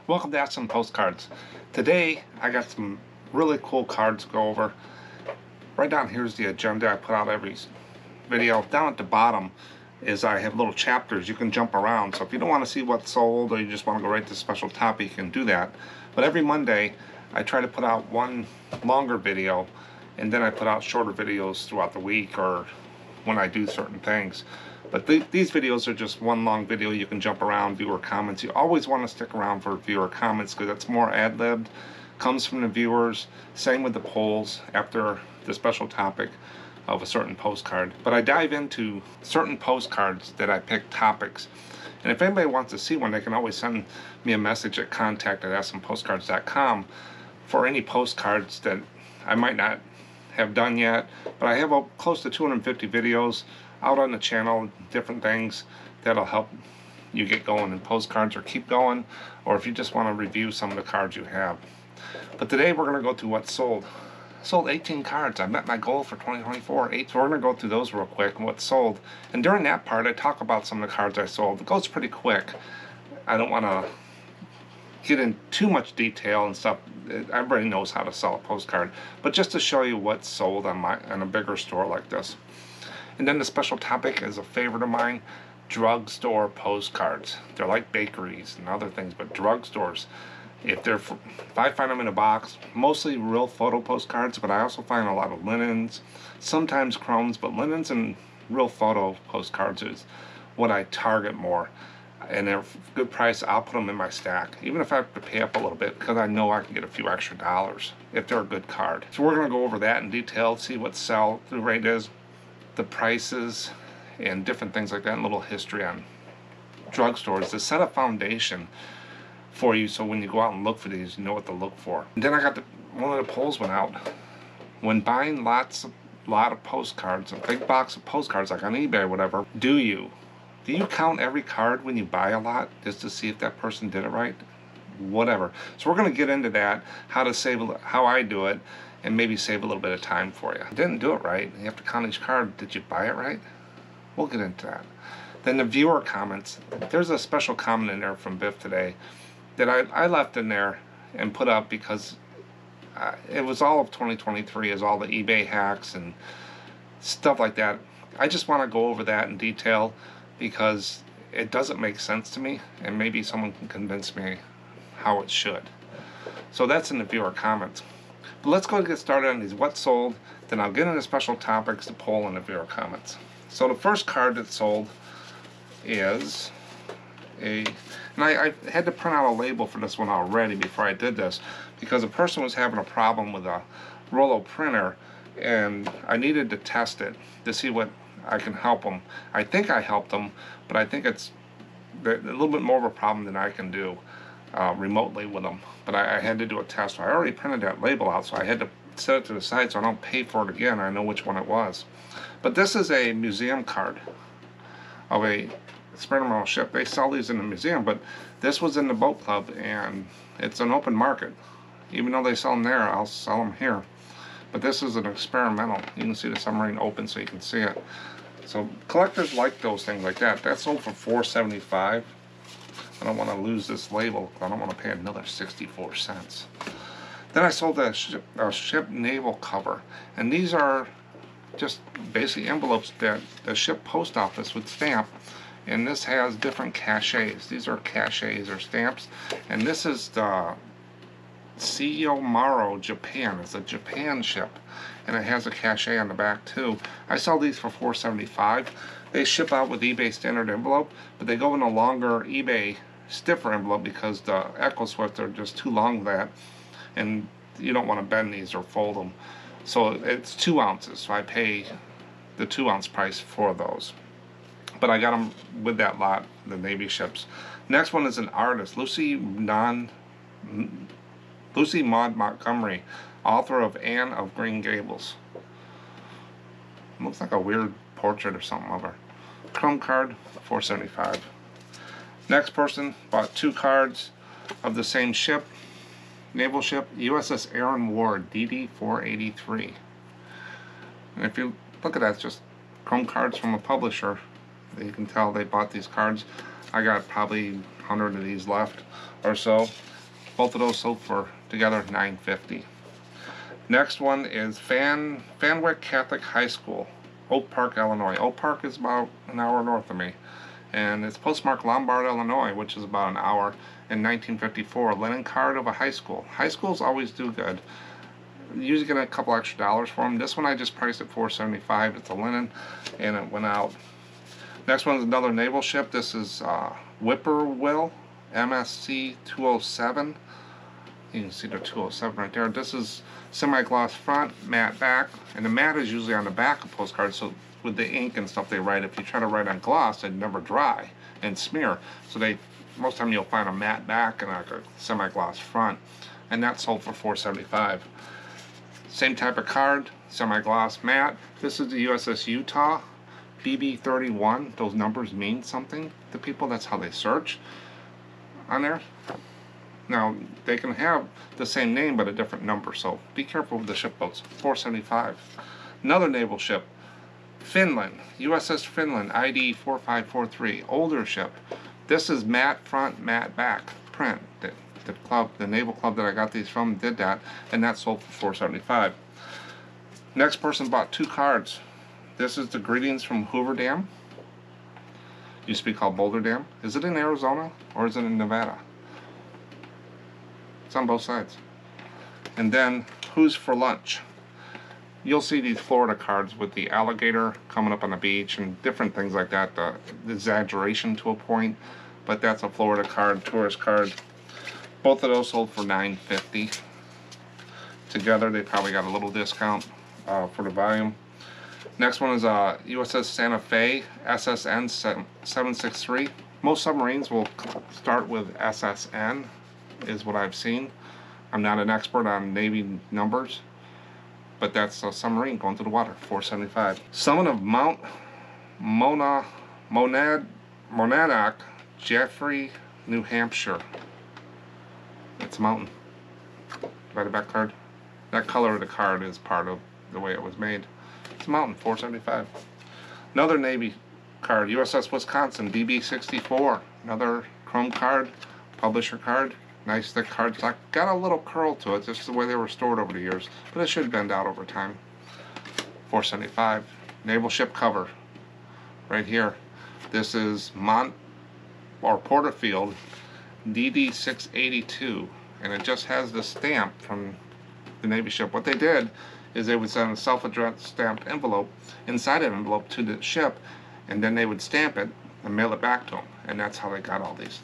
Welcome to Awesome Postcards. Today I got some really cool cards to go over. Right down here's the agenda I put out every video. Down at the bottom is I have little chapters you can jump around. So if you don't want to see what's sold or you just want to go right to special topic, you can do that. But every Monday I try to put out one longer video and then I put out shorter videos throughout the week or when I do certain things. But these videos are just one long video. You can jump around, viewer comments. You always want to stick around for viewer comments because that's more ad-libbed, comes from the viewers. Same with the polls after the special topic of a certain postcard. But I dive into certain postcards that I pick topics. And if anybody wants to see one, they can always send me a message at contact@awesomepostcards.com for any postcards that I might not have done yet. But I have close to 250 videos out on the channel, different things that'll help you get going in postcards or keep going, or if you just want to review some of the cards you have. But today we're going to go through what sold. Sold 18 cards. I met my goal for 2024, 8. So we're going to go through those real quick and what sold. And during that part I talk about some of the cards I sold. It goes pretty quick. I don't want to get in too much detail and stuff. Everybody knows how to sell a postcard, but just to show you what's sold on a bigger store like this. And then the special topic is a favorite of mine, drugstore postcards. They're like bakeries and other things, but drugstores. If I find them in a box, mostly real photo postcards, but I also find a lot of linens, sometimes chromes, but linens and real photo postcards is what I target more. And they're good price, I'll put them in my stack, even if I have to pay up a little bit, because I know I can get a few extra dollars if they're a good card. So we're going to go over that in detail, see what sell-through rate is, the prices, and different things like that, and a little history on drugstores to set a foundation for you so when you go out and look for these, you know what to look for. And then I got one of the polls went out. When buying a lot of postcards, a big box of postcards like on eBay or whatever, do you count every card when you buy a lot just to see if that person did it right? Whatever. So we're going to get into that, how I do it, and maybe save a little bit of time for you. Didn't do it right. You have to count each card. Did you buy it right? We'll get into that. Then the viewer comments. There's a special comment in there from Biff today that I left in there and put up because it was all of 2023 as all the eBay hacks and stuff like that. I just want to go over that in detail because it doesn't make sense to me, and maybe someone can convince me how it should. So that's in the viewer comments. But let's go and get started on these what sold, then I'll get into special topics, the poll, and the viewer comments. So the first card that sold is and I had to print out a label for this one already before I did this, because a person was having a problem with a Rollo printer, and I needed to test it to see what I can help them. I think I helped them, but I think it's a little bit more of a problem than I can do remotely with them. But I had to do a test. So I already printed that label out, so I had to set it to the side so I don't pay for it again. I know which one it was. But this is a museum card of a experimental ship. They sell these in the museum, but this was in the boat club, and it's an open market. Even though they sell them there, I'll sell them here. But this is an experimental. You can see the submarine open so you can see it. So collectors like those things like that. That sold for $4.75. I don't want to lose this label. I don't want to pay another 64 cents. Then I sold a ship naval cover. And these are just basically envelopes that the ship post office would stamp. And this has different cachets. These are cachets or stamps. And this is the Seiyo Maru Japan. It's a Japan ship, and it has a cachet on the back too. I sell these for $4.75. They ship out with eBay standard envelope, but they go in a longer eBay stiffer envelope because the Echo Swift are just too long for that, and you don't want to bend these or fold them. So it's 2 ounces, so I pay the 2-ounce price for those. But I got them with that lot, the Navy ships. Next one is an artist, Lucy Maud Montgomery, author of Anne of Green Gables. Looks like a weird portrait or something of her. Chrome card, $4.75. Next person bought 2 cards of the same ship, naval ship, USS Aaron Ward, DD-483. And if you look at that, it's just chrome cards from a publisher. You can tell they bought these cards. I got probably 100 of these left or so. Both of those sold for together $9.50. Next one is Fanwick Catholic High School, Oak Park, Illinois. Oak Park is about an hour north of me, and it's postmarked Lombard, Illinois, which is about an hour. In 1954, linen card of a high school. High schools always do good. Usually get a couple extra dollars for them. This one I just priced at $4.75. It's a linen, and it went out. Next one is another naval ship. This is Whippoorwill MSC 207. You can see the 207 right there. This is semi-gloss front, matte back, and the matte is usually on the back of postcards. So with the ink and stuff they write, if you try to write on gloss, they never dry and smear. So most of the time you'll find a matte back and like a semi-gloss front, and that's sold for $4.75. Same type of card, semi-gloss matte. This is the USS Utah BB31. Those numbers mean something to people. That's how they search on there. Now, they can have the same name but a different number, so be careful with the shipboats. $4.75. Another naval ship, Finland, USS Finland, ID 4543, older ship. This is matte front, matte back print. The naval club that I got these from did that, and that sold for $4.75. Next person bought 2 cards. This is the Greetings from Hoover Dam. Used to be called Boulder Dam. Is it in Arizona or is it in Nevada? It's on both sides. And then Who's for Lunch? You'll see these Florida cards with the alligator coming up on the beach and different things like that. The exaggeration to a point, but that's a Florida card, tourist card. Both of those sold for $9.50. Together they probably got a little discount for the volume. Next one is USS Santa Fe SSN 763. Most submarines will start with SSN, is what I've seen. I'm not an expert on Navy numbers, but that's a submarine going through the water, $4.75. Summon of Mount Monadnock, Jeffrey, New Hampshire. It's a mountain. By the back card. That color of the card is part of the way it was made. It's a mountain, $4.75. Another Navy card, USS Wisconsin, DB64. Another chrome card, publisher card. Nice thick cardstock. Got a little curl to it, just the way they were stored over the years, but it should bend out over time. $4.75. Naval ship cover, right here. This is Porterfield DD682, and it just has the stamp from the Navy ship. What they did is they would send a self-addressed stamped envelope inside an envelope to the ship, and then they would stamp it and mail it back to them, and that's how they got all these.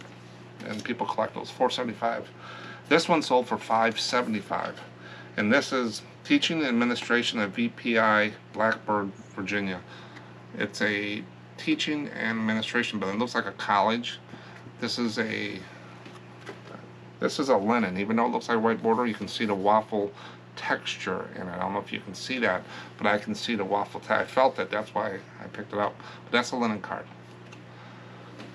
And people collect those. $4.75. This one sold for $5.75, and this is Teaching and Administration at VPI Blacksburg, Virginia. It's a teaching and administration building. It looks like a college. This is a linen. Even though it looks like a white border, you can see the waffle texture in it. I don't know if you can see that, but I can see the waffle. I felt it. That's why I picked it up. But that's a linen card.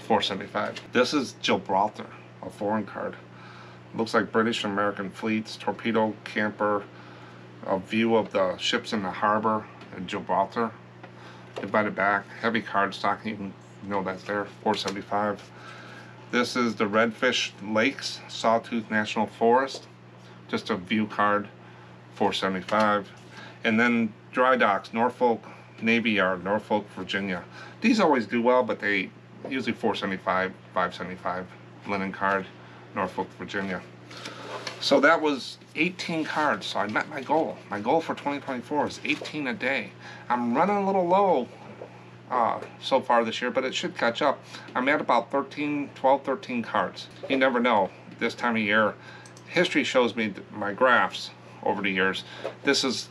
$4.75. This is Gibraltar, a foreign card. Looks like British and American fleets, torpedo camper, a view of the ships in the harbor in Gibraltar. By the back, heavy cardstock. You can know that's there. $4.75. This is the Redfish Lakes Sawtooth National Forest. Just a view card. $4.75. And then Dry Docks, Norfolk Navy Yard, Norfolk, Virginia. These always do well, but they usually $4.75, $5.75. Linen card, Norfolk, Virginia. So that was 18 cards. So I met my goal. My goal for 2024 is 18 a day. I'm running a little low so far this year, but it should catch up. I'm at about 12, 13 cards. You never know this time of year. History shows me my graphs over the years. This is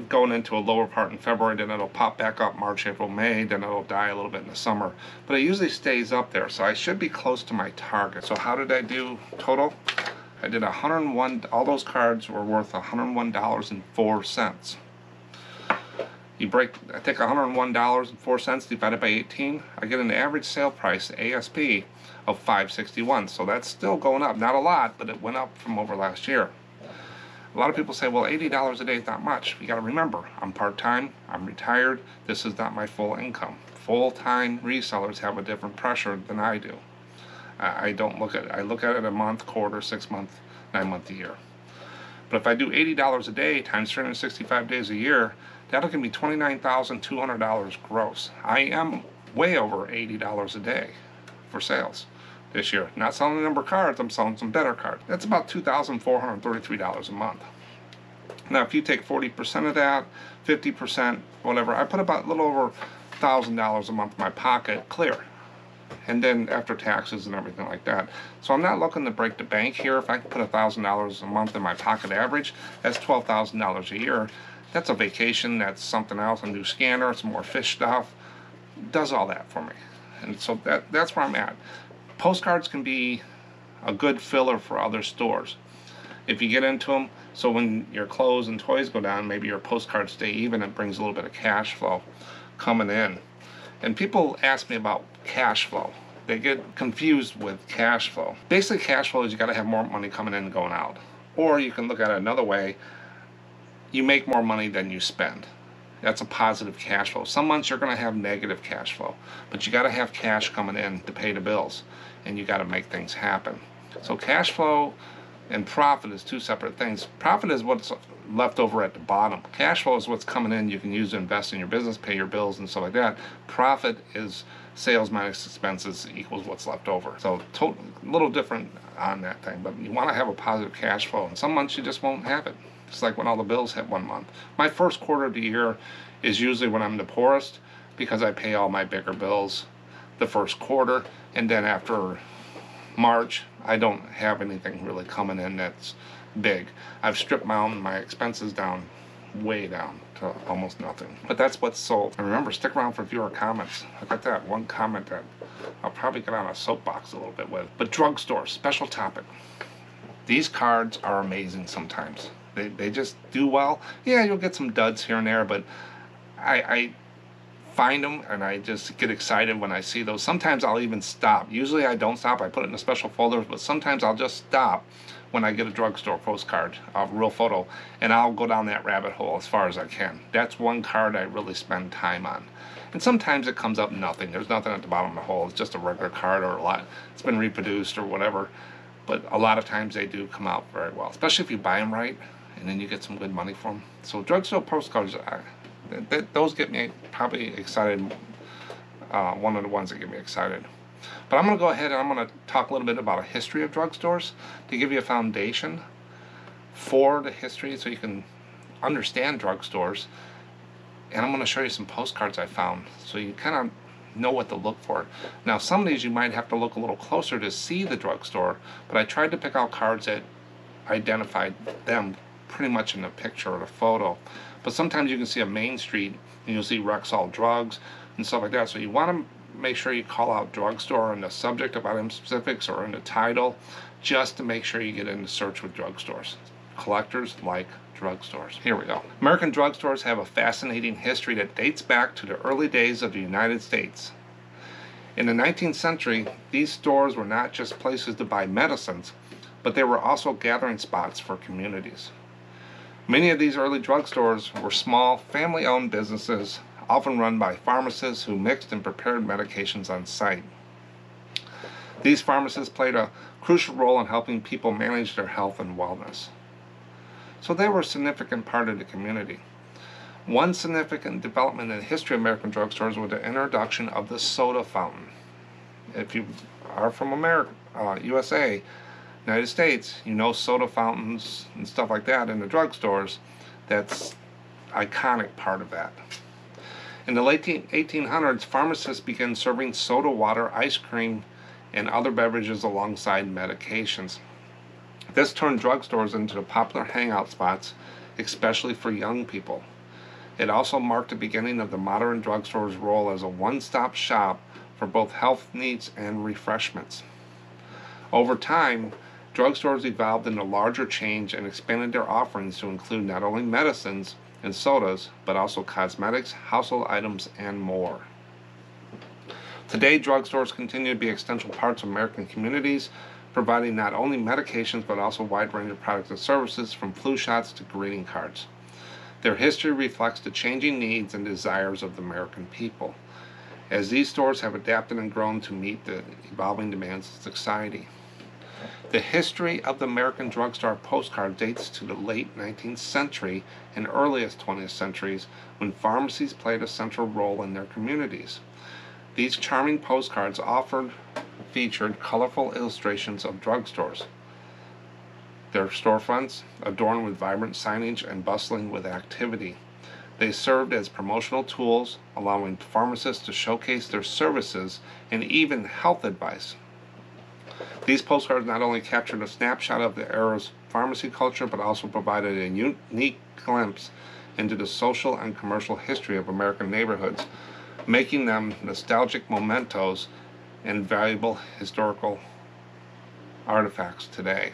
going into a lower part in February, then it'll pop back up March, April, May, then it'll die a little bit in the summer. But it usually stays up there, so I should be close to my target. So how did I do total? I did 101, all those cards were worth $101.04. I take $101.04 divided by 18, I get an average sale price, ASP, of $5.61. So that's still going up, not a lot, but it went up from over last year. A lot of people say, well, $80 a day is not much. You got to remember, I'm part-time, I'm retired, this is not my full income. Full-time resellers have a different pressure than I do. I don't look at it, I look at it a month, quarter, 6 month 9 months a year. But if I do $80 a day times 365 days a year, that'll give me $29,200 gross. I am way over $80 a day for sales this year. Not selling a number of cards, I'm selling some better cards. That's about $2,433 a month. Now, if you take 40% of that, 50%, whatever, I put about a little over $1,000 a month in my pocket, clear. And then after taxes and everything like that. So I'm not looking to break the bank here. If I can put $1,000 a month in my pocket average, that's $12,000 a year. That's a vacation, that's something else, a new scanner, some more fish stuff. It does all that for me. And so that's where I'm at. Postcards can be a good filler for other stores if you get into them. So when your clothes and toys go down, maybe your postcards stay even. It brings a little bit of cash flow coming in. And people ask me about cash flow. They get confused with cash flow. Basically, cash flow is you got to have more money coming in and going out. Or you can look at it another way. You make more money than you spend. That's a positive cash flow. Some months you're going to have negative cash flow, but you got to have cash coming in to pay the bills, and you got to make things happen. So cash flow and profit is two separate things. Profit is what's left over at the bottom. Cash flow is what's coming in you can use to invest in your business, pay your bills and stuff like that. Profit is sales minus expenses equals what's left over. So a little different on that thing, but you want to have a positive cash flow, and some months you just won't have it. It's like when all the bills hit one month. My first quarter of the year is usually when I'm the poorest, because I pay all my bigger bills the first quarter, and then after March I don't have anything really coming in that's big. I've stripped my expenses down, way down to almost nothing. But that's what's sold. And remember, stick around for viewer comments. I got that one comment that I'll probably get on a soapbox a little bit with. But drugstores, special topic. These cards are amazing sometimes. They just do well. Yeah, you'll get some duds here and there, but I find them and I just get excited when I see those. Sometimes I'll even stop. Usually I don't stop. I put it in a special folder, but sometimes I'll just stop when I get a drugstore postcard, a real photo, and I'll go down that rabbit hole as far as I can. That's one card I really spend time on. And sometimes it comes up nothing. There's nothing at the bottom of the hole. It's just a regular card, or a lot. It's been reproduced or whatever. But a lot of times they do come out very well, especially if you buy them right, and then you get some good money for them. So drugstore postcards, those get me probably excited. One of the ones that get me excited. But I'm going to go ahead and I'm going to talk a little bit about a history of drugstores to give you a foundation for the history so you can understand drugstores. And I'm going to show you some postcards I found so you kind of know what to look for. Now, some of these you might have to look a little closer to see the drugstore, but I tried to pick out cards that identified them pretty much in the picture or the photo. But sometimes you can see a main street and you'll see Rexall drugs and stuff like that. So you want to make sure you call out drugstore in the subject of item specifics or in the title, just to make sure you get into search with drugstores. Collectors like drugstores. Here we go. American drugstores have a fascinating history that dates back to the early days of the United States. In the 19th century, these stores were not just places to buy medicines, but they were also gathering spots for communities. Many of these early drugstores were small, family-owned businesses, often run by pharmacists who mixed and prepared medications on site. These pharmacists played a crucial role in helping people manage their health and wellness. So they were a significant part of the community. One significant development in the history of American drugstores was the introduction of the soda fountain. If you are from America, USA, United States, you know soda fountains and stuff like that in the drugstores. That's iconic part of that. In the late 1800s, pharmacists began serving soda water, ice cream, and other beverages alongside medications. This turned drugstores into the popular hangout spots, especially for young people. It also marked the beginning of the modern drugstore's role as a one-stop shop for both health needs and refreshments. Over time, drugstores evolved into larger chains and expanded their offerings to include not only medicines and sodas, but also cosmetics, household items, and more. Today, drugstores continue to be essential parts of American communities, providing not only medications but also a wide range of products and services, from flu shots to greeting cards. Their history reflects the changing needs and desires of the American people, as these stores have adapted and grown to meet the evolving demands of society. The history of the American drugstore postcard dates to the late 19th century and earliest 20th centuries, when pharmacies played a central role in their communities. These charming postcards often featured colorful illustrations of drugstores, their storefronts adorned with vibrant signage and bustling with activity. They served as promotional tools, allowing pharmacists to showcase their services and even health advice. These postcards not only captured a snapshot of the era's pharmacy culture, but also provided a unique glimpse into the social and commercial history of American neighborhoods, making them nostalgic mementos and valuable historical artifacts today.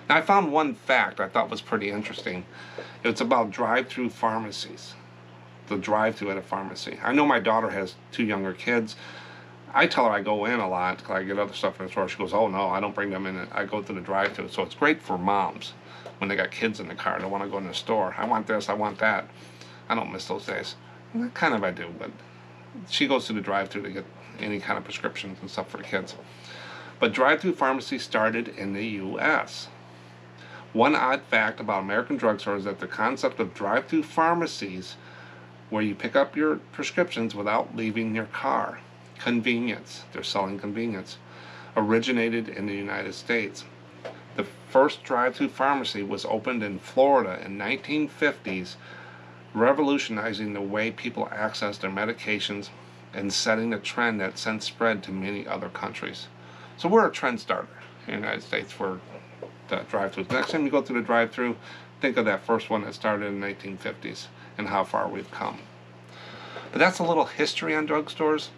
Now, I found one fact I thought was pretty interesting. It's about drive-through pharmacies. The drive-through at a pharmacy. I know my daughter has 2 younger kids. I tell her I go in a lot because I get other stuff in the store. She goes, "Oh no, I don't bring them in. I go through the drive-through." So it's great for moms when they got kids in the car. They want to go in the store. I want this. I want that. I don't miss those days. Kind of I do, but she goes through the drive-through to get any kind of prescriptions and stuff for the kids. But drive-through pharmacy started in the U.S. One odd fact about American drugstores is that the concept of drive-through pharmacies, where you pick up your prescriptions without leaving your car, convenience, they're selling convenience, originated in the United States. The first drive-through pharmacy was opened in Florida in 1950s, revolutionizing the way people access their medications and setting a trend that since spread to many other countries. So we're a trend starter in the United States for the drive-throughs. Next time you go through the drive-through, think of that first one that started in the 1950s and how far we've come. But that's a little history on drugstores.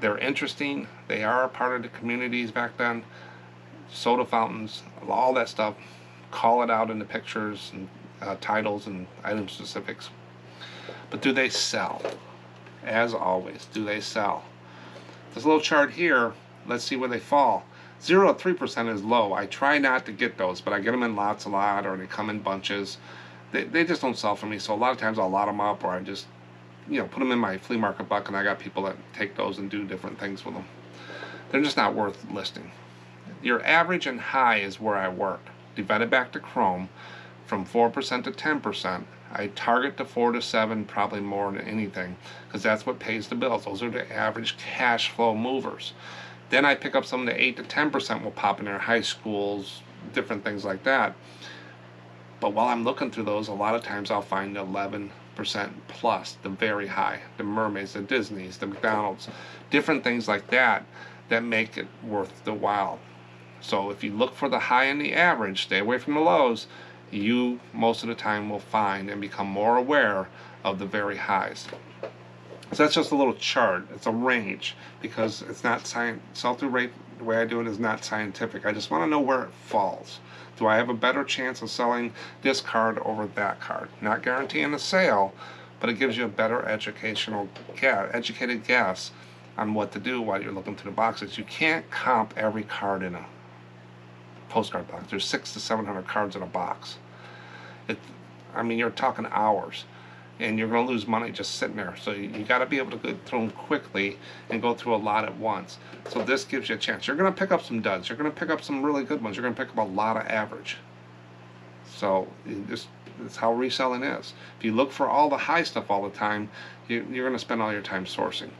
They're interesting. They are a part of the communities back then. Soda fountains, all that stuff. Call it out in the pictures and titles and item specifics. But do they sell? As always, do they sell? This little chart here, let's see where they fall. 0 to 3% is low. I try not to get those, but I get them in lots a lot, or they come in bunches. They just don't sell for me, so a lot of times I'll lot them up, or I just put them in my flea market bucket, and I got people that take those and do different things with them. They're just not worth listing. Your average and high is where I work. Divided back to Chrome, from 4% to 10%. I target the 4 to 7 probably more than anything, because that's what pays the bills. Those are the average cash flow movers. Then I pick up some of the 8 to 10% will pop in there, high schools, different things like that. But while I'm looking through those, a lot of times I'll find 11% plus, the very high, the Mermaids, the Disneys, the McDonald's, different things like that that make it worth the while. So if you look for the high and the average, stay away from the lows, you most of the time will find and become more aware of the very highs. So that's just a little chart. It's a range, because it's not sell-through rate, the way I do it is not scientific. I just want to know where it falls. Do I have a better chance of selling this card over that card? Not guaranteeing a sale, but it gives you a better educated guess on what to do while you're looking through the boxes. You can't comp every card in a postcard box. There's 600 to 700 cards in a box. You're talking hours, and you're going to lose money just sitting there. So you got to be able to go through them quickly and go through a lot at once. So this gives you a chance. You're going to pick up some duds. You're going to pick up some really good ones. You're going to pick up a lot of average. So that's how reselling is. If you look for all the high stuff all the time, you're going to spend all your time sourcing.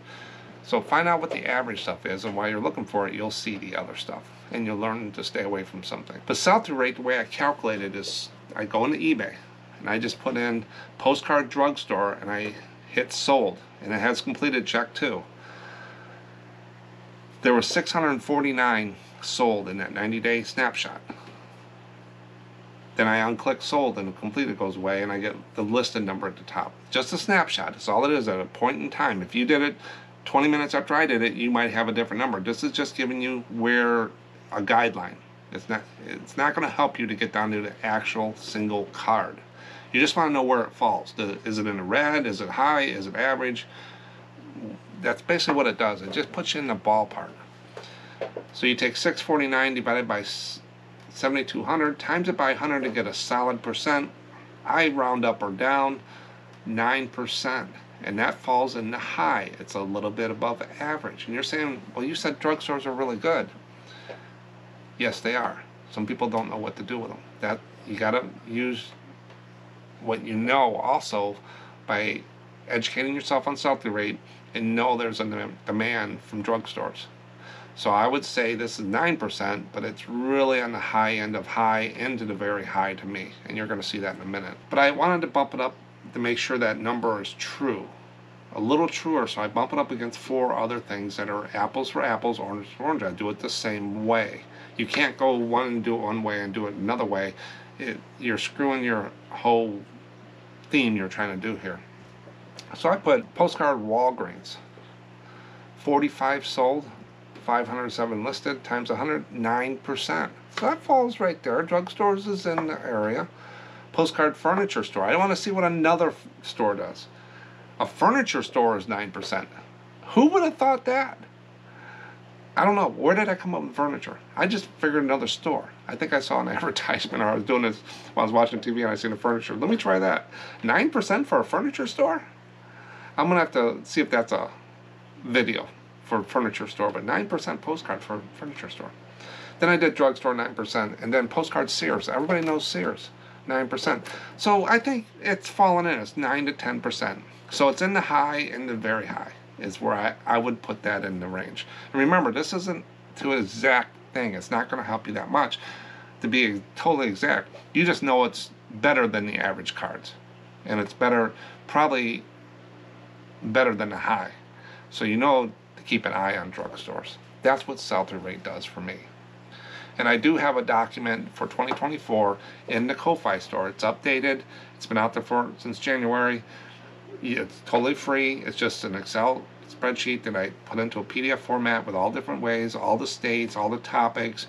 So find out what the average stuff is, and while you're looking for it, you'll see the other stuff, and you'll learn to stay away from something. But sell-through rate, the way I calculate it is, I go into eBay, and I just put in postcard drugstore, and I hit sold, and it has completed check too. There were 649 sold in that 90-day snapshot. Then I unclick sold, and the completed goes away, and I get the listed number at the top. Just a snapshot. That's all it is at a point in time. If you did it 20 minutes after I did it, you might have a different number. This is just giving you where a guideline. It's not going to help you to get down to the actual single card. You just want to know where it falls. Is it in the red? Is it high? Is it average? That's basically what it does. It just puts you in the ballpark. So you take 649 divided by 7,200, times it by 100 to get a solid percent. I round up or down 9. And that falls in the high. It's a little bit above average. And you're saying, well, you said drugstores are really good. Yes, they are. Some people don't know what to do with them. That you gotta use what you know also by educating yourself on sell-through rate and know there's a demand from drugstores. So I would say this is 9%, but it's really on the high end of high into the very high to me, and you're going to see that in a minute. But I wanted to bump it up to make sure that number is true, a little truer, so I bump it up against 4 other things that are apples for apples, orange for orange. I do it the same way. You can't go one and do it one way and do it another way. You're screwing your whole theme you're trying to do here. So I put postcard Walgreens, 45 sold, 507 listed, times 109%. So that falls right there. Drugstores is in the area. Postcard furniture store. I want to see what another store does. A furniture store is 9%. Who would have thought that? I don't know. Where did I come up with furniture? I just figured another store. I think I saw an advertisement, or I was doing this while I was watching TV and I seen the furniture. Let me try that. 9% for a furniture store? I'm going to have to see if that's a video for furniture store, but 9% postcard for furniture store. Then I did drugstore, 9%, and then postcard Sears. Everybody knows Sears, 9%. So I think it's fallen in. It's 9 to 10%. So it's in the high and the very high is where I would put that in the range. And remember, this isn't to an exact thing. It's not going to help you that much to be totally exact. You just know it's better than the average cards, and it's better, probably better than the high. So you know to keep an eye on drugstores. That's what sell-through rate does for me. And I do have a document for 2024 in the Ko-Fi store. It's updated. It's been out there since January. It's totally free. It's just an Excel spreadsheet that I put into a PDF format with all different ways, all the states, all the topics,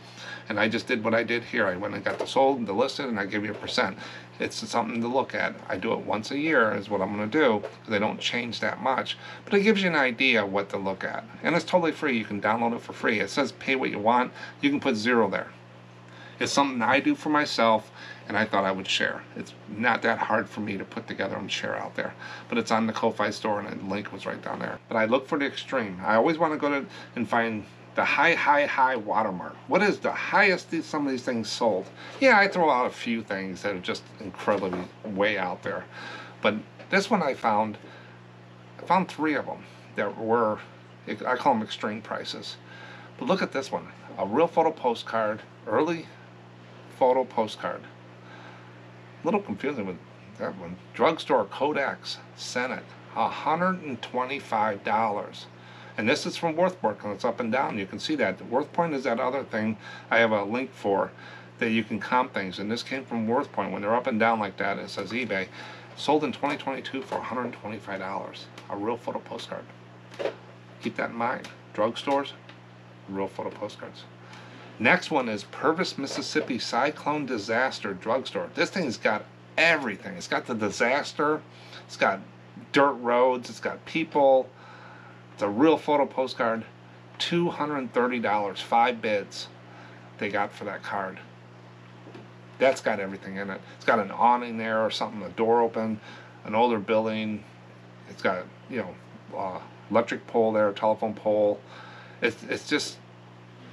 and I just did what I did here. I went and got the sold and the listed, and I give you a percent. It's something to look at. I do it once a year is what I'm going to do. They don't change that much, but it gives you an idea of what to look at, and it's totally free. You can download it for free. It says pay what you want. You can put 0 there. It's something I do for myself, and I thought I would share. It's not that hard for me to put together and share out there. But it's on the Ko-Fi store, and the link was right down there. But I look for the extreme. I always want to go to and find the high watermark. What is the highest some of these things sold? Yeah, I throw out a few things that are just incredibly way out there. But this one I found 3 of them that were, I call them extreme prices. But look at this one. A real photo postcard, early photo postcard. A little confusing with that one. Drugstore Codex Senate, $125. And this is from WorthPoint, and it's up and down. You can see that. WorthPoint is that other thing I have a link for that you can comp things. And this came from WorthPoint. When they're up and down like that, it says eBay. Sold in 2022 for $125. A real photo postcard. Keep that in mind. Drugstores, real photo postcards. Next one is Purvis, Mississippi Cyclone Disaster Drugstore. This thing's got everything. It's got the disaster. It's got dirt roads. It's got people. It's a real photo postcard. $230. 5 bids they got for that card. That's got everything in it. It's got an awning there or something, a door open, an older building. It's got, electric pole there, a telephone pole. It's just,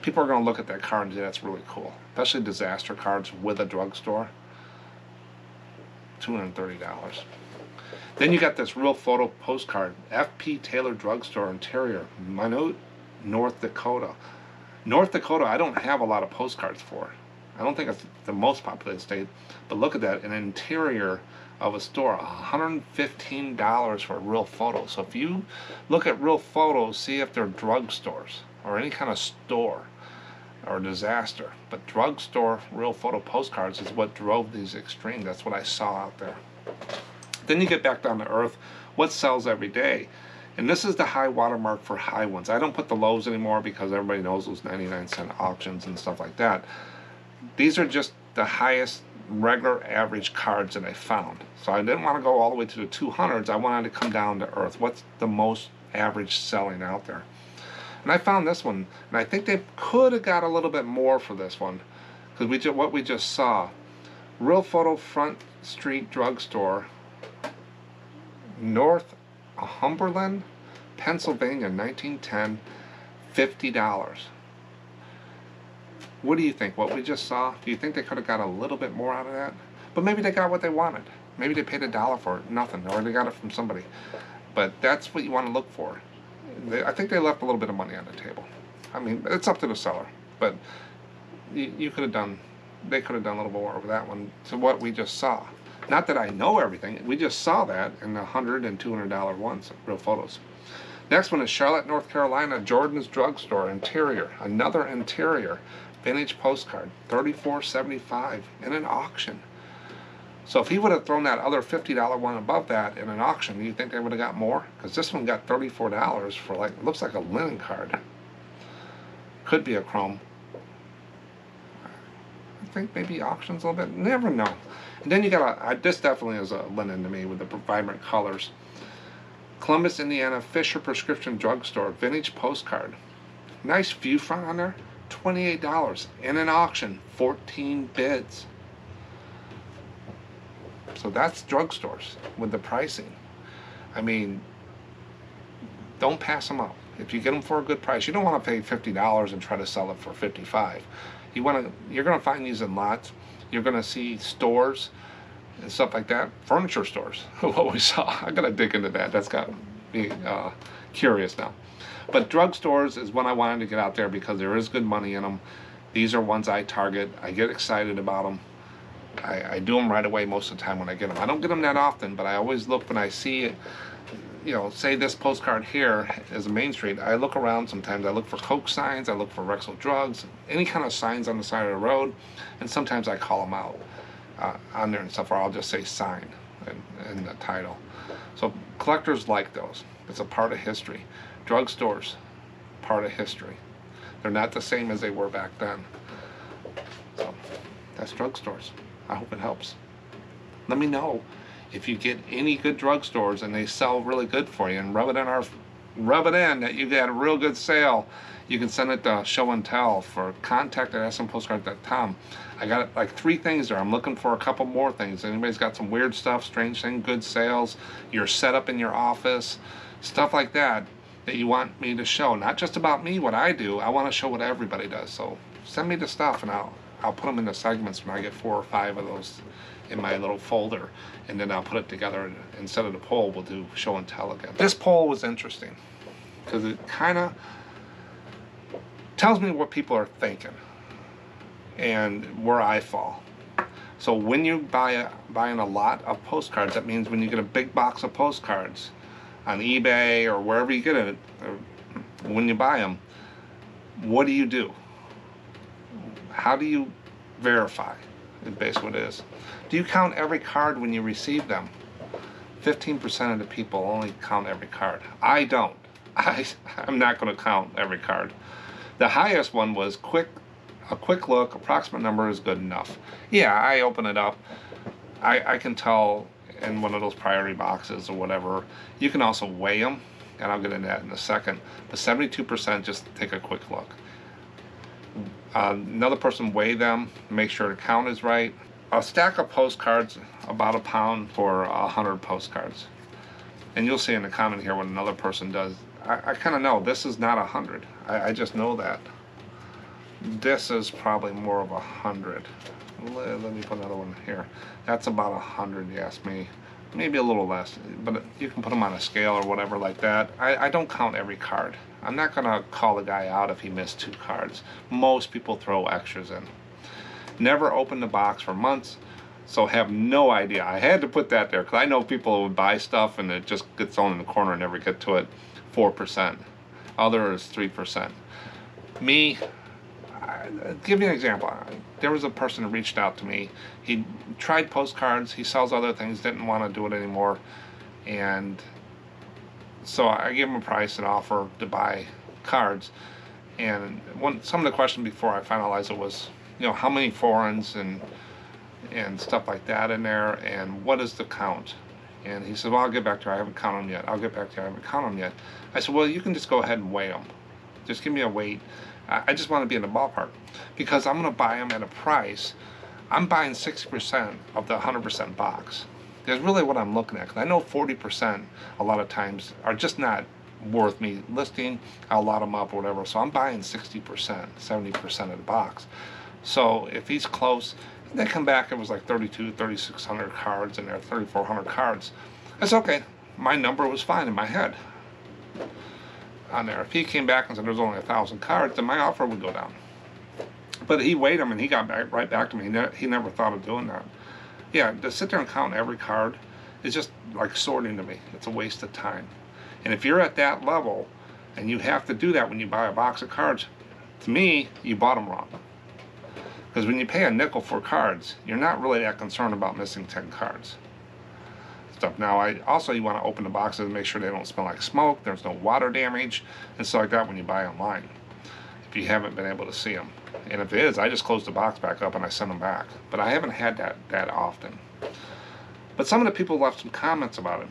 people are going to look at that card and say that's really cool. Especially disaster cards with a drugstore. $230. Then you got this real photo postcard. F.P. Taylor Drugstore Interior, Minot, North Dakota. North Dakota, I don't have a lot of postcards for. I don't think it's the most populated state. But look at that, an interior of a store, $115 for a real photo. So if you look at real photos, see if they're drugstores or any kind of store or disaster. But drugstore real photo postcards is what drove these extreme. That's what I saw out there. Then you get back down to earth. What sells every day? And this is the high watermark for high ones. I don't put the lows anymore because everybody knows those 99-cent auctions and stuff like that. These are just the highest regular average cards that I found. So I didn't want to go all the way to the 200s. I wanted to come down to earth. What's the most average selling out there? And I found this one, and I think they could have got a little bit more for this one, because what we just saw. Real Photo Front Street Drugstore, North Humberland, Pennsylvania, 1910, $50. What do you think? What we just saw? Do you think they could have got a little bit more out of that? But maybe they got what they wanted. Maybe they paid $1 for it, nothing, or they got it from somebody. But that's what you want to look for. I think they left a little bit of money on the table. I mean, it's up to the seller, but you could have done, they could have done a little more over that one to what we just saw. Not that I know everything, we just saw that in the $100 and $200 ones, real photos. Next one is Charlotte, North Carolina, Jordan's Drugstore, interior, another interior, vintage postcard, $34.75 in an auction. So if he would have thrown that other $50 one above that in an auction, do you think they would have got more? Because this one got $34 for, like, it looks like a linen card. Could be a chrome. I think maybe auctions a little bit. Never know. And then you got this definitely is a linen to me with the vibrant colors. Columbus, Indiana, Fisher Prescription Drugstore, vintage postcard. Nice view front on there. $28 in an auction. 14 bids. So that's drugstores with the pricing. I mean, don't pass them up. If you get them for a good price, you don't want to pay $50 and try to sell it for $55. You're going to find these in lots. You're going to see stores and stuff like that. Furniture stores. What we saw. I got to dig into that. That's got me curious now. But drugstores is one I wanted to get out there because there is good money in them. These are ones I target. I get excited about them. I do them right away most of the time when I get them. I don't get them that often, but I always look when I see it. You know, say this postcard here is a Main Street. I look around sometimes. I look for Coke signs. I look for Rexall Drugs, any kind of signs on the side of the road, and sometimes I call them out on there and stuff, or I'll just say sign in the title. So collectors like those. It's a part of history. Drugstores, part of history. They're not the same as they were back then. So that's drugstores. I hope it helps. Let me know if you get any good drugstores and they sell really good for you, and rub it in that you got a real good sale. You can send it to Show and Tell for contact@smpostcard.com. I got like 3 things there. I'm looking for a couple more things. Anybody's got some weird stuff, strange thing, good sales, your setup in your office, stuff like that you want me to show. Not just about me, what I do. I want to show what everybody does. So send me the stuff and I'll put them into segments when I get 4 or 5 of those in my little folder, and then I'll put it together, and instead of the poll we'll do Show and Tell again. This poll was interesting because it kind of tells me what people are thinking and where I fall. So when you buying a lot of postcards, that means when you get a big box of postcards on eBay or wherever you get it, when you buy them, what do you do? How do you verify? Is basically what it is. Do you count every card when you receive them? 15% of the people only count every card. I don't. I'm not going to count every card. The highest one was a quick look, approximate number is good enough. Yeah, I open it up. I can tell in one of those priority boxes or whatever. You can also weigh them, and I'll get into that in a second. But 72% just take a quick look. Another person weigh them, make sure the count is right. A stack of postcards, about £1 for 100 postcards. And you'll see in the comment here what another person does. I kind of know this is not 100. I just know that. This is probably more of 100. Let me put another one here. That's about 100, you ask me. Maybe a little less, but you can put them on a scale or whatever like that. I don't count every card. I'm not going to call the guy out if he missed 2 cards. Most people throw extras in. Never opened the box for months, so have no idea. I had to put that there because I know people would buy stuff and it just gets thrown in the corner and never get to it. 4%. Other is 3%. Me, I'll give you an example. There was a person who reached out to me. He tried postcards. He sells other things. Didn't want to do it anymore. And so I gave him a price and offer to buy cards. And some of the questions before I finalized it was, you know, how many foreigns and stuff like that in there, and what is the count? And he said, well, I'll get back to you. I haven't counted them yet. I'll get back to you. I haven't counted them yet. I said, well, you can just go ahead and weigh them. Just give me a weight. I just want to be in the ballpark because I'm going to buy them at a price. I'm buying 60% of the 100% box. That's really what I'm looking at. Because I know 40% a lot of times are just not worth me listing. I'll lot them up or whatever. So I'm buying 60%, 70% of the box. So if he's close, they come back, it was like 3,600 cards in there, 3,400 cards. That's okay. My number was fine in my head on there. If he came back and said there's only 1,000 cards, then my offer would go down. But he weighed them and he got right back to me. He never thought of doing that. Yeah, to sit there and count every card is just like sorting to me. It's a waste of time. And if you're at that level and you have to do that when you buy a box of cards, to me, you bought them wrong. Because when you pay a nickel for cards, you're not really that concerned about missing 10 cards. Stuff. Now, you want to open the boxes and make sure they don't smell like smoke, there's no water damage, and stuff like that when you buy online, if you haven't been able to see them. And if it is, I just close the box back up and I send them back. But I haven't had that often. But some of the people left some comments about it.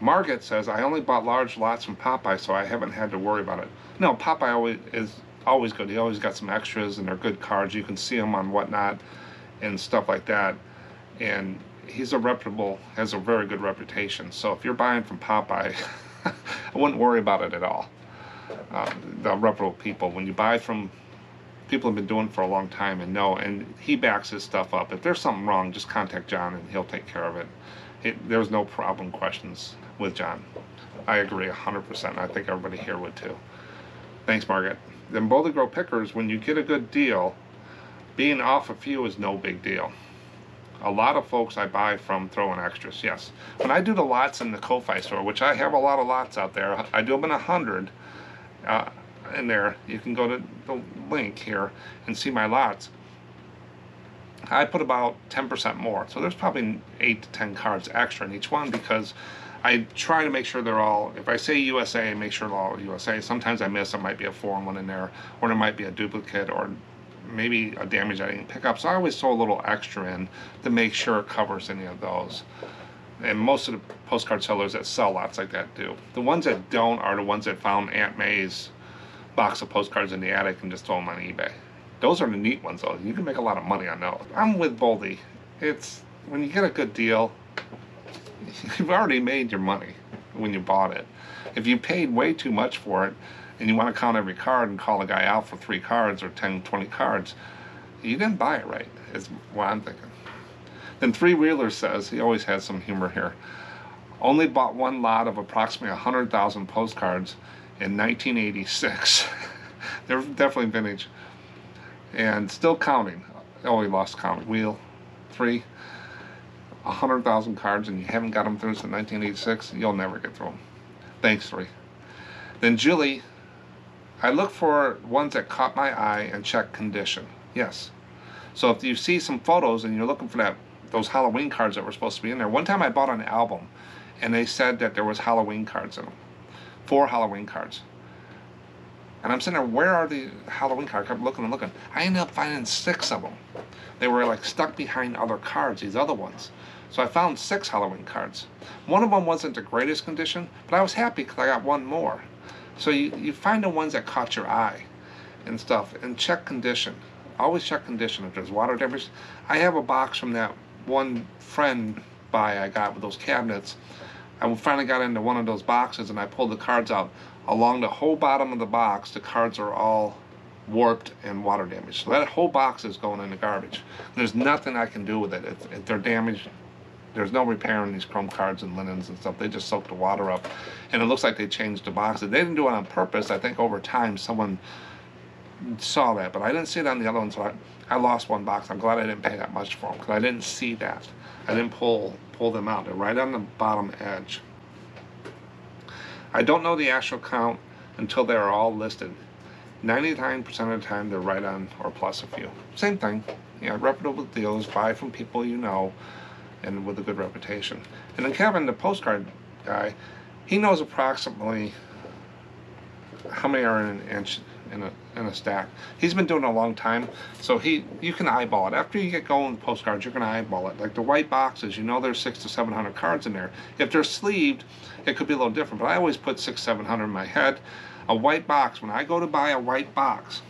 Margaret says, I only bought large lots from Popeye, so I haven't had to worry about it. No, Popeye is always good. He always got some extras, and they're good cards. You can see them on Whatnot and stuff like that. And he's has a very good reputation. So if you're buying from Popeye, I wouldn't worry about it at all. The reputable people, when you buy from people have been doing it for a long time and know, and he backs his stuff up. If there's something wrong, just contact John and he'll take care of it. There's no problem questions with John. I agree 100%. I think everybody here would too. Thanks, Margaret. Then Boldly Grow Pickers, when you get a good deal, being off a few is no big deal. A lot of folks I buy from throw in extras, yes. When I do the lots in the Ko-Fi store, which I have a lot of lots out there, I do them in 100 in there. You can go to the link here and see my lots. I put about 10% more, so there's probably 8 to 10 cards extra in each one, because I try to make sure they're all, if I say USA, make sure they're all USA. Sometimes I miss, there might be a foreign one in there, or there might be a duplicate, or maybe a damage I didn't pick up. So I always throw a little extra in to make sure it covers any of those. And most of the postcard sellers that sell lots like that do. The ones that don't are the ones that found Aunt May's box of postcards in the attic and just throw them on eBay. Those are the neat ones though. You can make a lot of money on those. I'm with Boldly. It's when you get a good deal, you've already made your money when you bought it. If you paid way too much for it and you want to count every card and call a guy out for 3 cards or 10, 20 cards, you didn't buy it right, is what I'm thinking. Then Three Wheeler says, he always has some humor here, only bought one lot of approximately 100,000 postcards in 1986. They're definitely vintage. And still counting. Oh, he lost count. Wheel 3. 100,000 cards and you haven't got them through since 1986, you'll never get through them. Thanks, 3. Then Julie, I look for ones that caught my eye and check condition. Yes. So if you see some photos and you're looking for those Halloween cards that were supposed to be in there. One time I bought an album and they said that there was Halloween cards in them. 4 Halloween cards. And I'm sitting there, where are the Halloween cards? I kept looking and looking. I ended up finding 6 of them. They were like stuck behind other cards, these other ones. So I found 6 Halloween cards. One of them wasn't the greatest condition, but I was happy because I got one more. So you find the ones that caught your eye and stuff, and check condition. Always check condition. If there's water damage. I have a box from that one friend I got with those cabinets. I finally got into one of those boxes and I pulled the cards out. Along the whole bottom of the box, the cards are all warped and water damaged. So that whole box is going in the garbage. There's nothing I can do with it. If they're damaged, there's no repairing these chrome cards and linens and stuff. They just soak the water up. And it looks like they changed the boxes. They didn't do it on purpose. I think over time someone saw that, but I didn't see it on the other ones. So I lost one box. I'm glad I didn't pay that much for them because I didn't see that. I didn't pull them out. They're right on the bottom edge. I don't know the actual count until they're all listed. 99% of the time they're right on or plus a few. Same thing. Yeah, reputable deals, buy from people you know and with a good reputation. And then Kevin, the postcard guy, he knows approximately how many are in an inch in a stack. He's been doing it a long time, so you can eyeball it. After you get going with postcards, you're gonna eyeball it. Like the white boxes, you know there's 600 to 700 cards in there. If they're sleeved, it could be a little different, but I always put 600, 700 in my head. A white box, when I go to buy a white box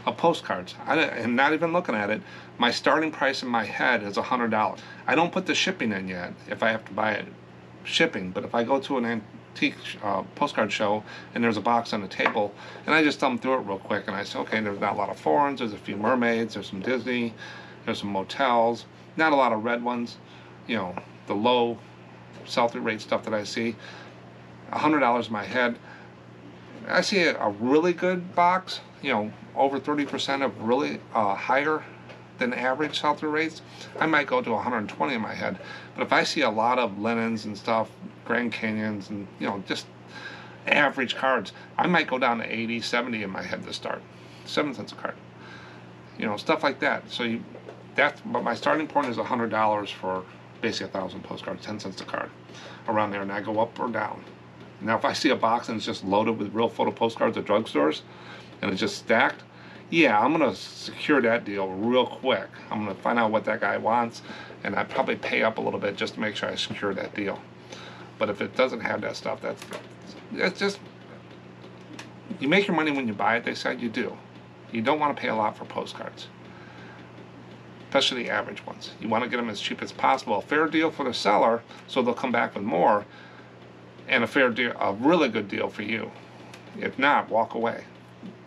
of postcards, I'm not even looking at it, my starting price in my head is $100. I don't put the shipping in yet if I have to buy it shipping, but if I go to postcard show, and there's a box on the table, and I just thumbed through it real quick, and I said, okay, there's not a lot of foreigns, there's a few mermaids, there's some Disney, there's some motels, not a lot of red ones, you know, the low sell-through rate stuff that I see. $100 in my head. I see a really good box, you know, over 30% of really higher than average sell-through rates. I might go to 120 in my head. But if I see a lot of Lennons and stuff, Grand Canyons, and, you know, just average cards, I might go down to 80, 70 in my head to start. 7 cents a card. You know, stuff like that. So but my starting point is $100 for basically 1,000 postcards, 10 cents a card, around there, and I go up or down. Now, if I see a box and it's just loaded with real photo postcards at drugstores, and it's just stacked, yeah, I'm going to secure that deal real quick. I'm going to find out what that guy wants, and I'd probably pay up a little bit just to make sure I secure that deal. But if it doesn't have that stuff, that's just, you make your money when you buy it, they said. You do. You don't want to pay a lot for postcards, especially the average ones. You want to get them as cheap as possible. A fair deal for the seller, so they'll come back with more, and a fair deal, a really good deal for you. If not, walk away.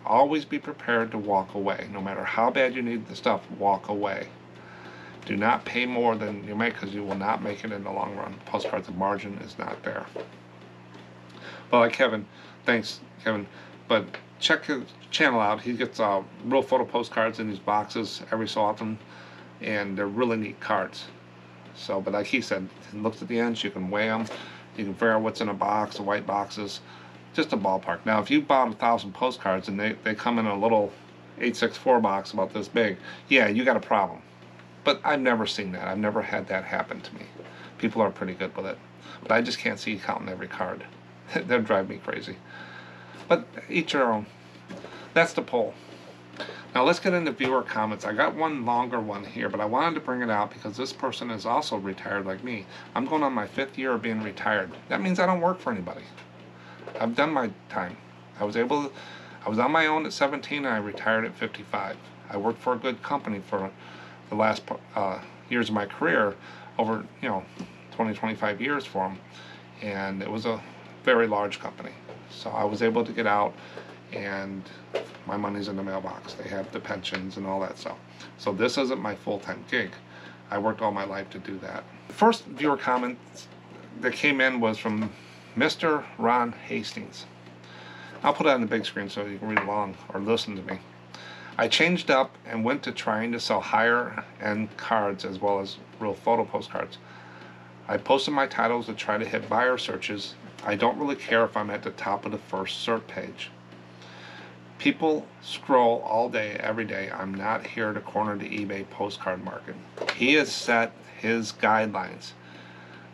Always be prepared to walk away. No matter how bad you need the stuff, walk away. Do not pay more than you make, because you will not make it in the long run. Postcards, the margin is not there. Well, like Kevin, thanks, Kevin. But check his channel out. He gets real photo postcards in these boxes every so often, and they're really neat cards. So, but like he said, he looks at the ends, you can weigh them. You can figure out what's in a box, the white boxes, just a ballpark. Now, if you bought 1,000 postcards and they come in a little 864 box about this big, yeah, you got a problem. But I've never seen that. I've never had that happen to me. People are pretty good with it. But I just can't see you counting every card. That drive me crazy. But each their own. That's the poll. Now let's get into viewer comments. I got one longer one here, but I wanted to bring it out because this person is also retired like me. I'm going on my 5th year of being retired. That means I don't work for anybody. I've done my time. I was on my own at 17 and I retired at 55. I worked for a good company for the last years of my career, over 20, 25 years for them, and it was a very large company. So I was able to get out, and my money's in the mailbox. They have the pensions and all that stuff. So this isn't my full-time gig. I worked all my life to do that. The first viewer comment that came in was from Mr. Ron Hastings. I'll put it on the big screen so you can read along or listen to me. I changed up and went to trying to sell higher-end cards as well as real photo postcards. I posted my titles to try to hit buyer searches. I don't really care if I'm at the top of the first search page. People scroll all day, every day. I'm not here to corner the eBay postcard market. He has set his guidelines.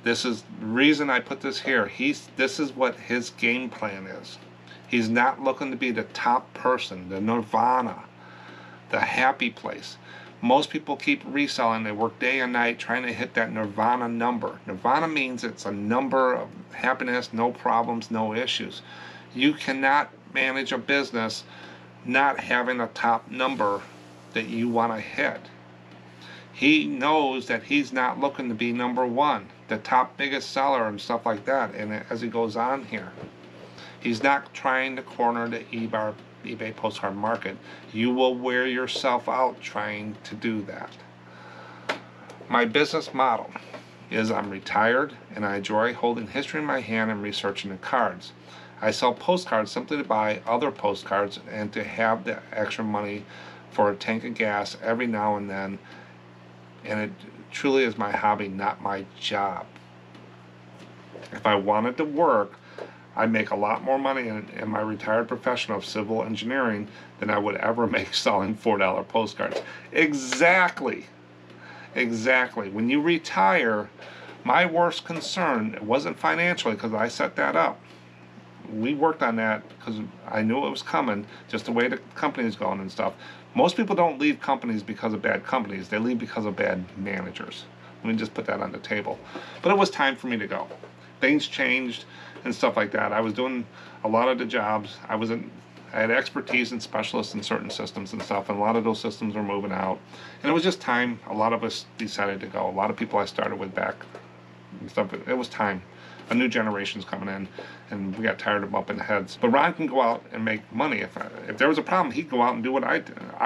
This is the reason I put this here. This is what his game plan is. He's not looking to be the top person, the nirvana, the happy place. Most people keep reselling. They work day and night trying to hit that nirvana number. Nirvana means it's a number of happiness, no problems, no issues. You cannot manage a business not having a top number that you want to hit. He knows that he's not looking to be number one, the top biggest seller and stuff like that. And as he goes on here, he's not trying to corner the eBay postcard market. You will wear yourself out trying to do that. My business model is I'm retired and I enjoy holding history in my hand and researching the cards. I sell postcards simply to buy other postcards and to have the extra money for a tank of gas every now and then, and it truly is my hobby, not my job. If I wanted to work, I'd make a lot more money in my retired profession of civil engineering than I would ever make selling $4 postcards. Exactly. When you retire, my worst concern, it wasn't financially because I set that up. We worked on that because I knew it was coming, just the way the company's going and stuff. Most people don't leave companies because of bad companies. They leave because of bad managers. Let me just put that on the table. But it was time for me to go. Things changed and stuff like that. I was doing a lot of the jobs. I had expertise and specialists in certain systems and stuff, and a lot of those systems were moving out. And it was just time. A lot of us decided to go. A lot of people I started with back and stuff. It was time. a new generation's coming in, and we got tired of bumping heads. But Ron can go out and make money. If there was a problem, he'd go out and do what I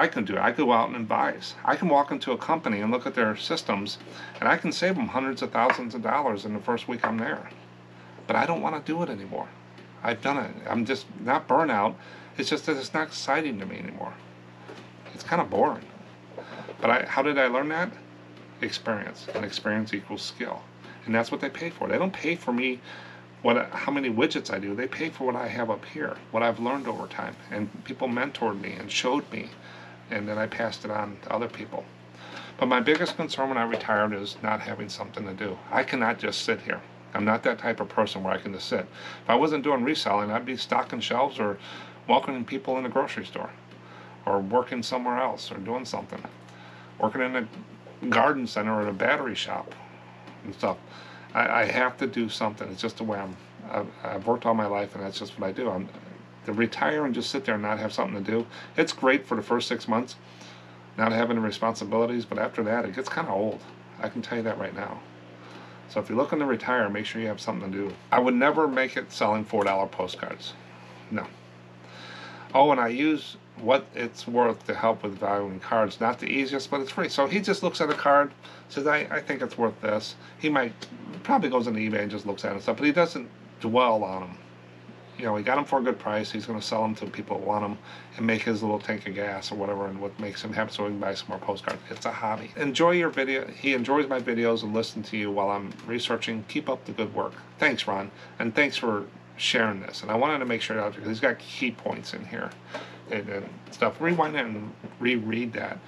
can do. I could go out and advise. I can walk into a company and look at their systems, and I can save them hundreds of thousands of dollars in the first week I'm there. But I don't want to do it anymore. I've done it. I'm just not burnout. It's just that it's not exciting to me anymore. It's kind of boring. But how did I learn that? Experience. And experience equals skill. And that's what they pay for. They don't pay for me how many widgets I do. They pay for what I have up here, what I've learned over time. And people mentored me and showed me, and then I passed it on to other people. But my biggest concern when I retired is not having something to do. I cannot just sit here. I'm not that type of person where I can just sit. If I wasn't doing reselling, I'd be stocking shelves or welcoming people in the grocery store, or working somewhere else, or doing something. Working in a garden center or in a battery shop and stuff. I have to do something. It's just the way I've worked all my life, and that's just what I do. To retire and just sit there and not have something to do, it's great for the first 6 months, not having the responsibilities, but after that, it gets kind of old. I can tell you that right now. So if you're looking to retire, make sure you have something to do. I would never make it selling $4 postcards. No. Oh, and I use what it's worth to help with valuing cards. Not the easiest, but it's free. So he just looks at a card, says, I think it's worth this. He probably goes on eBay and just looks at it and stuff, but he doesn't dwell on them. You know, he got them for a good price. He's going to sell them to people who want them and make his little tank of gas or whatever, and what makes him happy, so he can buy some more postcards. It's a hobby. Enjoy your video. He enjoys my videos and listen to you while I'm researching. Keep up the good work. Thanks, Ron, and thanks for sharing this. And I wanted to make sure that because he's got key points in here and stuff. Rewind it and reread that.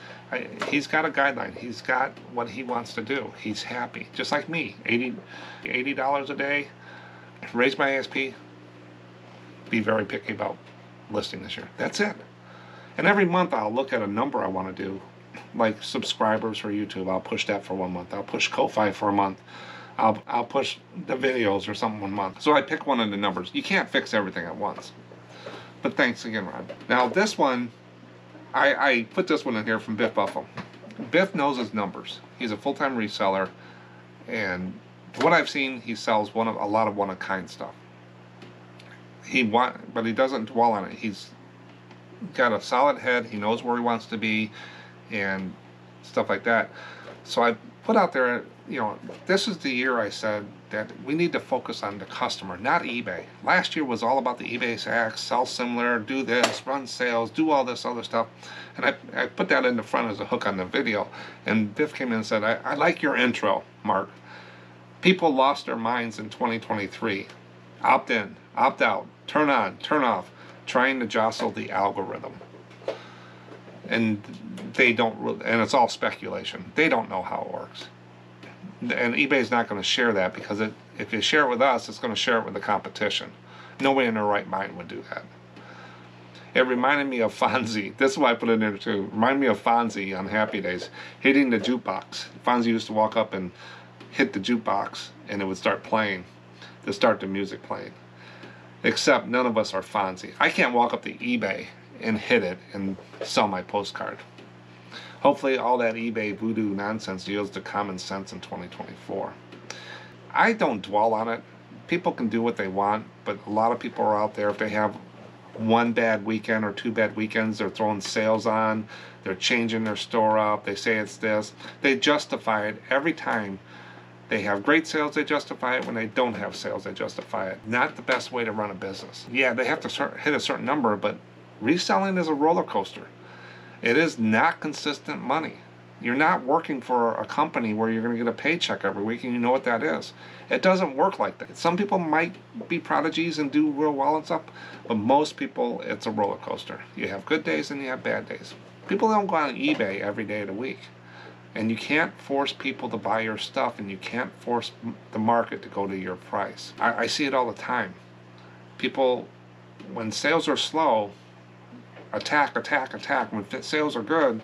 He's got a guideline. He's got what he wants to do. He's happy, just like me. $80 a day. Raise my ASP. Be very picky about listing this year. That's it. And every month I'll look at a number I want to do, like subscribers for YouTube. I'll push that for 1 month. I'll push Ko-Fi for a month. I'll push the videos or something 1 month. So I pick one of the numbers. You can't fix everything at once. But thanks again, Ron. Now this one, I put this one in here from Biff Buffalo. Biff knows his numbers. He's a full-time reseller, and what I've seen, he sells a lot of one-of-a-kind stuff. But he doesn't dwell on it. He's got a solid head. He knows where he wants to be, and stuff like that. So I put out there, you know, this is the year I said that we need to focus on the customer, not eBay. Last year was all about the eBay hacks, sell similar, do this, run sales, do all this other stuff. And I put that in the front as a hook on the video. And Biff came in and said, I like your intro, Mark. People lost their minds in 2023. Opt in, opt out, turn on, turn off, trying to jostle the algorithm. And they don't, and it's all speculation. They don't know how it works. And eBay's not going to share that, because if you share it with us, it's going to share it with the competition. Nobody in their right mind would do that. It reminded me of Fonzie. This is why I put it in there too. Reminded me of Fonzie on Happy Days, hitting the jukebox. Fonzie used to walk up and hit the jukebox, and it would start playing, to start the music playing. Except none of us are Fonzie. I can't walk up to eBay and hit it and sell my postcard. Hopefully all that eBay voodoo nonsense yields to common sense in 2024. I don't dwell on it. People can do what they want, but a lot of people are out there, if they have one bad weekend or 2 bad weekends, they're throwing sales on, they're changing their store up, they say it's this. They justify it every time. They have great sales, they justify it. When they don't have sales, they justify it. Not the best way to run a business. Yeah, they have to hit a certain number, but reselling is a roller coaster. It is not consistent money. You're not working for a company where you're going to get a paycheck every week and you know what that is. It doesn't work like that. Some people might be prodigies and do real well and stuff, but most people, it's a roller coaster. You have good days and you have bad days. People don't go on eBay every day of the week. And you can't force people to buy your stuff, and you can't force the market to go to your price. I see it all the time. People, when sales are slow, attack, attack, attack. When sales are good,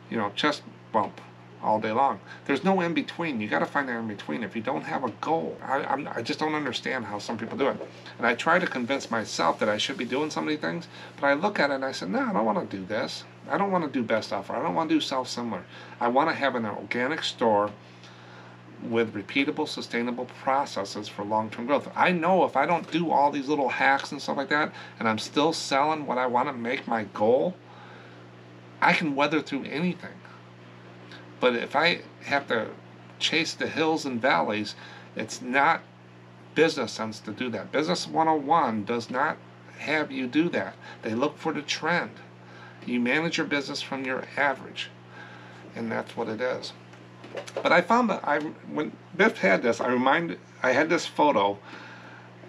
you know, chest bump all day long. There's no in between. You got to find that in between. If you don't have a goal, I just don't understand how some people do it. And I try to convince myself that I should be doing some of these things, but I look at it and I said, no, I don't want to do this. I don't want to do best offer. I don't want to do self-similar. I want to have an organic store with repeatable, sustainable processes for long-term growth. I know if I don't do all these little hacks and stuff like that, and I'm still selling what I want to make my goal, I can weather through anything. But if I have to chase the hills and valleys, it's not business sense to do that. Business 101 does not have you do that. They look for the trend. You manage your business from your average, and that's what it is. But I found that when Biff had this, I had this photo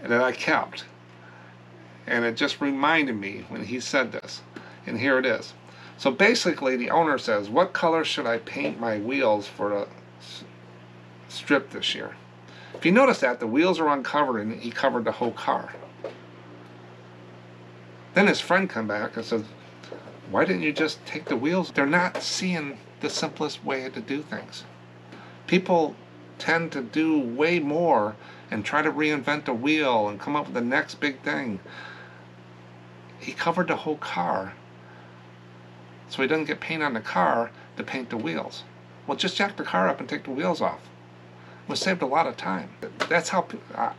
that I kept, and it just reminded me when he said this, and here it is. So basically, the owner says, "What color should I paint my wheels for a strip this year?" If you notice that, the wheels are uncovered, and he covered the whole car. Then his friend come back and says, "Why didn't you just take the wheels?" They're not seeing the simplest way to do things. People tend to do way more and try to reinvent the wheel and come up with the next big thing. He covered the whole car, so he doesn't get paint on the car to paint the wheels. Well, just jack the car up and take the wheels off. It was saved a lot of time. That's how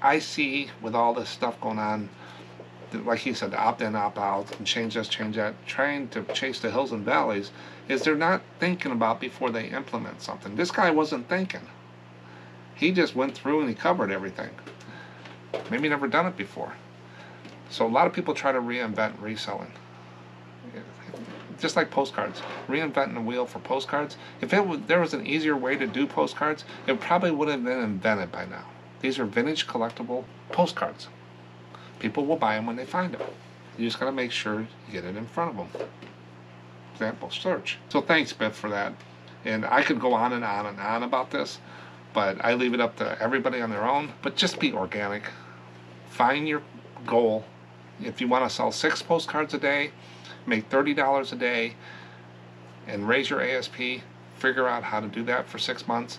I see with all this stuff going on. Like he said, opt in, opt out, and change this, change that, trying to chase the hills and valleys, is they're not thinking about before they implement something. This guy wasn't thinking. He just went through and he covered everything. Maybe never done it before. So a lot of people try to reinvent reselling. Just like postcards. Reinventing the wheel for postcards. If there was an easier way to do postcards, it probably would have been invented by now. These are vintage collectible postcards. People will buy them when they find them. You just got to make sure you get it in front of them. Example, search. So thanks, Biff, for that. And I could go on and on and on about this, but I leave it up to everybody on their own. But just be organic. Find your goal. If you want to sell 6 postcards a day, make $30 a day, and raise your ASP, figure out how to do that for 6 months.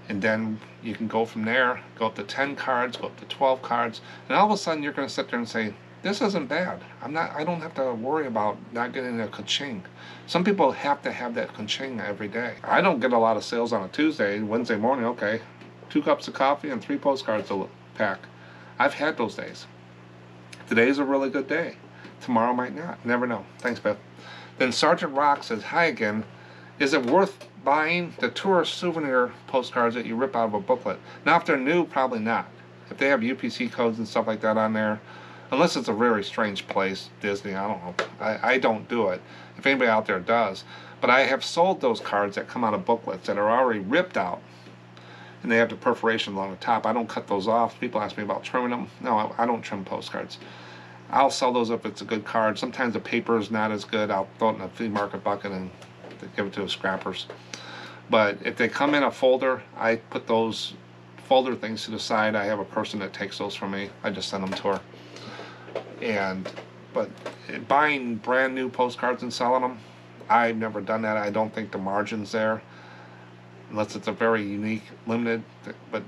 And then you can go from there, go up to 10 cards, go up to 12 cards, and all of a sudden you're going to sit there and say, this isn't bad. I don't have to worry about not getting a ka-ching. Some people have to have that ka-ching every day. I don't get a lot of sales on a Tuesday. Wednesday morning, okay, 2 cups of coffee and 3 postcards a pack. I've had those days. Today's a really good day. Tomorrow might not. Never know. Thanks, Beth. Then Sergeant Rock says, hi again. Is it worth buying the tourist souvenir postcards that you rip out of a booklet? Now, if they're new, probably not. If they have UPC codes and stuff like that on there, unless it's a very strange place, Disney, I don't know. I don't do it. If anybody out there does. But I have sold those cards that come out of booklets that are already ripped out, and they have the perforation along the top. I don't cut those off. People ask me about trimming them. No, I don't trim postcards. I'll sell those if it's a good card. Sometimes the paper is not as good. I'll throw it in a flea market bucket and give it to the scrappers. But if they come in a folder, I put those folder things to the side. I have a person that takes those from me. I just send them to her. But buying brand new postcards and selling them, I've never done that. I don't think the margin's there, unless it's a very unique, limited. But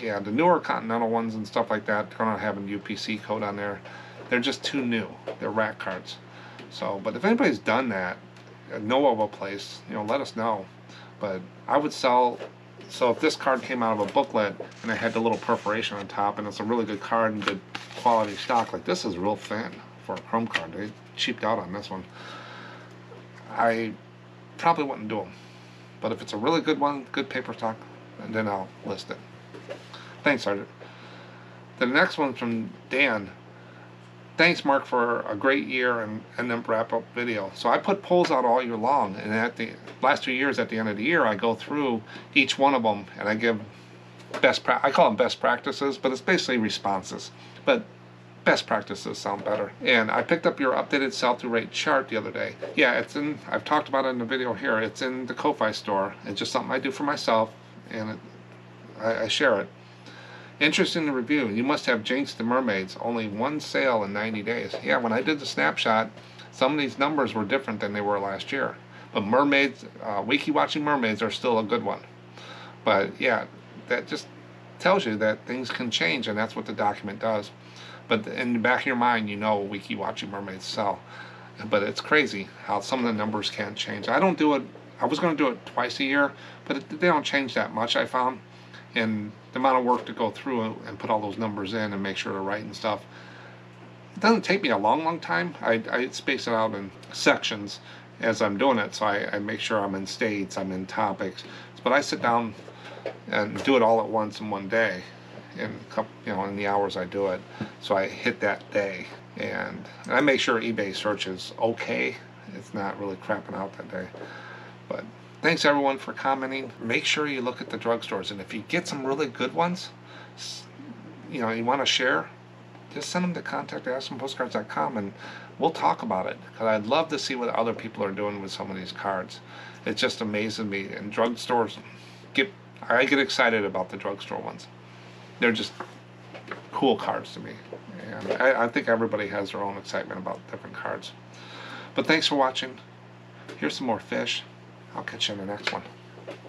yeah, the newer Continental ones and stuff like that, they're gonna have a UPC code on there. They're just too new. They're rack cards. So, but if anybody's done that, know of a place, let us know. But I would sell. So if this card came out of a booklet and it had the little perforation on top, and it's a really good card and good quality stock, like this is real thin for a chrome card. They cheaped out on this one. I probably wouldn't do them. But if it's a really good one, good paper stock, then I'll list it. Thanks, Sergeant. The next one's from Dan. Thanks, Mark, for a great year and then wrap-up video. So I put polls out all year long, and at the last 2 years, at the end of the year, I go through each one of them, and I give I call them best practices, but it's basically responses. But best practices sound better. And I picked up your updated sell-through rate chart the other day. Yeah, I've talked about it in the video here. It's in the Ko-Fi store. It's just something I do for myself, and I share it. Interesting review. You must have jinxed the mermaids. Only 1 sale in 90 days. Yeah, when I did the snapshot, some of these numbers were different than they were last year. But mermaids, Wiki Watching Mermaids are still a good one. But yeah, that just tells you that things can change, and that's what the document does. But in the back of your mind, Wiki Watching Mermaids sell. But it's crazy how some of the numbers can change. I don't do it. I was going to do it twice a year, but they don't change that much, I found. and the amount of work to go through and put all those numbers in and make sure they're right and stuff. It doesn't take me a long time. I space it out in sections as I'm doing it, so I make sure I'm in states, I'm in topics. But I sit down and do it all at once in one day, in a couple, in the hours I do it. So I hit that day, and I make sure eBay search is okay. It's not really crapping out that day. But thanks everyone for commenting. Make sure you look at the drugstores, and if you get some really good ones, you want to share, just send them to contact@AspenPostcards.com and we'll talk about it, because I'd love to see what other people are doing with some of these cards. It just amazes me. And drugstores, I get excited about the drugstore ones. They're just cool cards to me, and I think everybody has their own excitement about different cards. But thanks for watching. Here's some more fish. I'll catch you in the next one.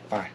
Bye.